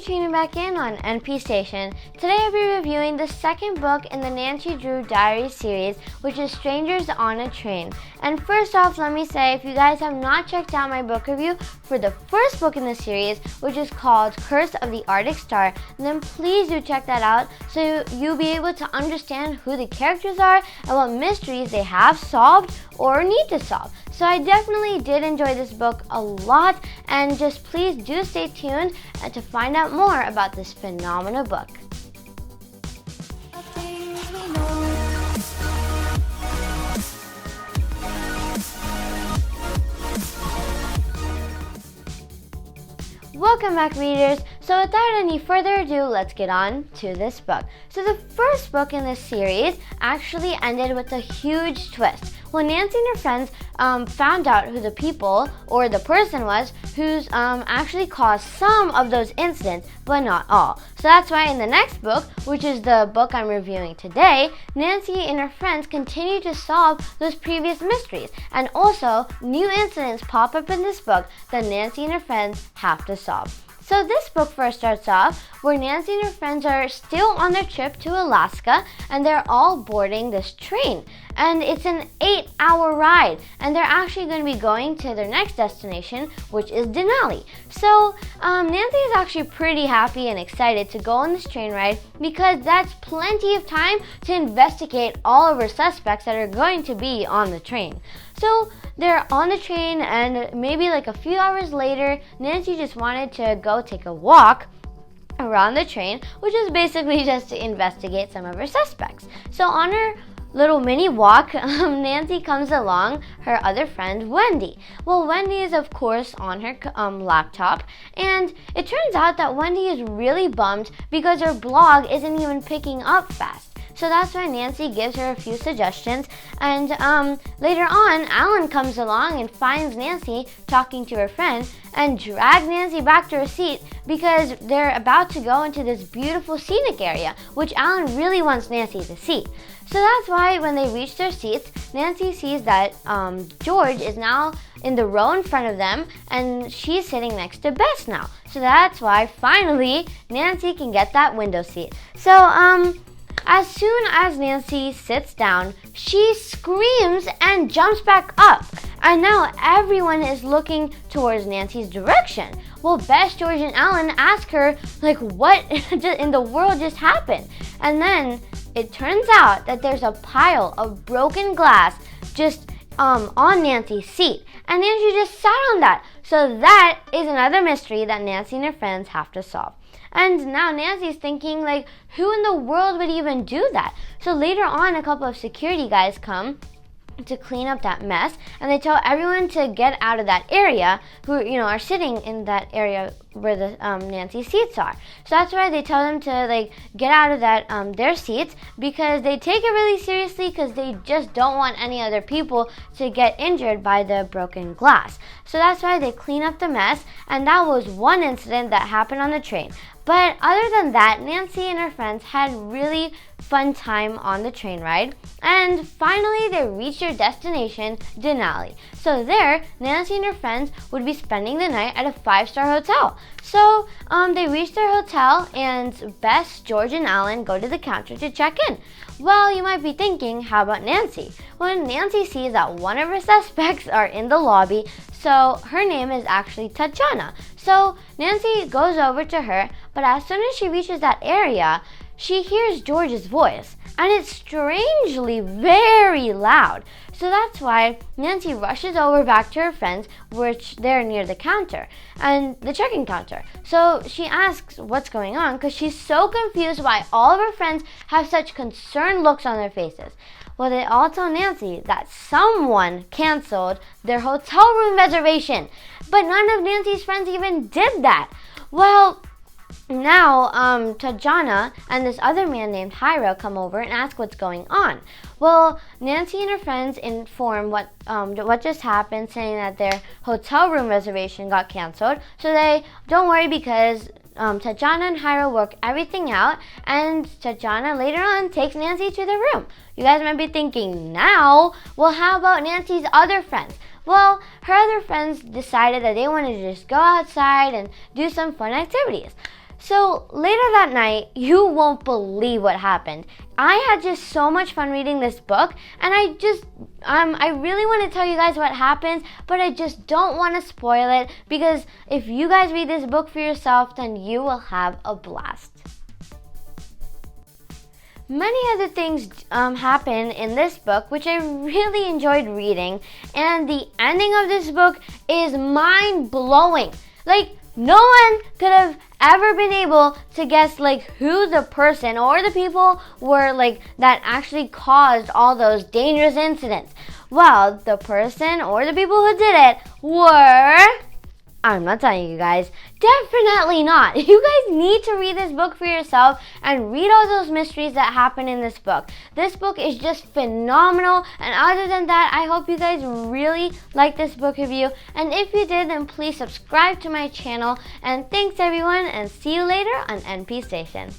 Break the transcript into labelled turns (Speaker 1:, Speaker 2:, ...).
Speaker 1: tuning back in on NPStation. Today I'll be reviewing the second book in the Nancy Drew Diaries series, which is Strangers on a Train. And first off, let me say, if you guys have not checked out my book review for the first book in the series, which is called Curse of the Arctic Star, then please do check that out so you'll be able to understand who the characters are and what mysteries they have solved or need to solve. So I definitely did enjoy this book a lot, and just please do stay tuned to find out more about this phenomenal book. Welcome back, readers. So without any further ado, let's get on to this book. So the first book in this series actually ended with a huge twist. Well, Nancy and her friends found out who the people or the person was who's actually caused some of those incidents, but not all. So that's why in the next book, which is the book I'm reviewing today, Nancy and her friends continue to solve those previous mysteries. And also, new incidents pop up in this book that Nancy and her friends have to solve. So this book first starts off where Nancy and her friends are still on their trip to Alaska, and they're all boarding this train. And it's an 8-hour ride, and they're actually going to be going to their next destination, which is Denali. So Nancy is actually pretty happy and excited to go on this train ride because that's plenty of time to investigate all of her suspects that are going to be on the train. So they're on the train, and maybe like a few hours later, Nancy just wanted to go take a walk around the train, which is basically just to investigate some of her suspects. So on her little mini walk, Nancy comes along her other friend, Wendy. Well, Wendy is of course on her laptop, and it turns out that Wendy is really bummed because her blog isn't even picking up fast. So that's why Nancy gives her a few suggestions, and later on, Alan comes along and finds Nancy talking to her friend and drags Nancy back to her seat because they're about to go into this beautiful scenic area, which Alan really wants Nancy to see. So that's why when they reach their seats, Nancy sees that George is now in the row in front of them, and she's sitting next to Bess now. So that's why finally Nancy can get that window seat. So as soon as Nancy sits down, she screams and jumps back up. And now everyone is looking towards Nancy's direction. Well, Bess, George, and Alan ask her, like, what in the world just happened? And then it turns out that there's a pile of broken glass just on Nancy's seat. And Nancy just sat on that. So that is another mystery that Nancy and her friends have to solve. And now Nancy's thinking, like, who in the world would even do that? So later on, a couple of security guys come to clean up that mess, and they tell everyone to get out of that area who are sitting in that area where the Nancy seats are. So that's why they tell them to like get out of that their seats, because they take it really seriously, because they just don't want any other people to get injured by the broken glass. So that's why they clean up the mess, and that was one incident that happened on the train. But other than that, Nancy and her friends had really fun time on the train ride, and finally they reached their destination, Denali. So there, Nancy and her friends would be spending the night at a 5-star hotel. So they reach their hotel, and Bess, George, and Alan go to the counter to check in. Well, you might be thinking, how about Nancy? Well, Nancy sees that one of her suspects are in the lobby, so her name is actually Tatjana. So Nancy goes over to her, but as soon as she reaches that area, she hears George's voice, and it's strangely very loud. So that's why Nancy rushes over back to her friends, which they're near the counter, and the check-in counter. So she asks what's going on, because she's so confused why all of her friends have such concerned looks on their faces. Well, they all tell Nancy that someone canceled their hotel room reservation, but none of Nancy's friends even did that. Well, now Tatjana and this other man named Hiro come over and ask what's going on. Well, Nancy and her friends inform what just happened, saying that their hotel room reservation got canceled. So they don't worry, because Tatjana and Hiro work everything out, and Tatjana later on takes Nancy to the room. You guys might be thinking, now, well, how about Nancy's other friends? Well, her other friends decided that they wanted to just go outside and do some fun activities. So later that night, you won't believe what happened. I had just so much fun reading this book, and I really want to tell you guys what happens, but I just don't want to spoil it, because if you guys read this book for yourself, then you will have a blast. Many other things happen in this book, which I really enjoyed reading, and the ending of this book is mind-blowing. Like, no one could have ever been able to guess like who the person or the people were like that actually caused all those dangerous incidents. Well, the person or the people who did it were... I'm not telling you guys. Definitely not. You guys need to read this book for yourself and read all those mysteries that happen in this book. This book is just phenomenal. And other than that, I hope you guys really like this book review. And if you did, then please subscribe to my channel. And thanks everyone, and see you later on NPStation.